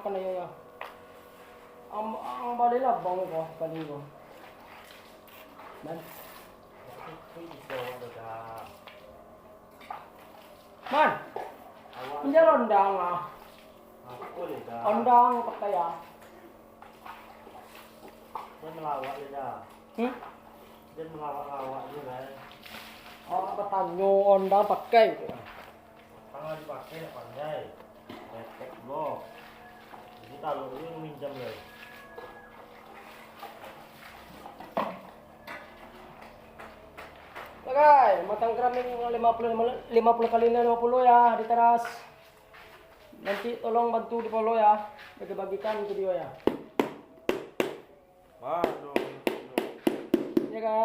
makan na ya. Ang balila bang ko paligo. Man. Man. Hindi rondang ah. Ondang pakaya. Dia melawak dia dah. Dia melawak-lawak dia kan. Oh, patanyo ondang pakai. Kalau dipakai tak pandai. Lepek blok. Jadi taruh ini minjamเลย. Tagay, matang kraming 50 kali na 50 ya di teras. Nanti tolong bantu di follow ya. Bagi-bagikan video ya. Waduh. Ya kan?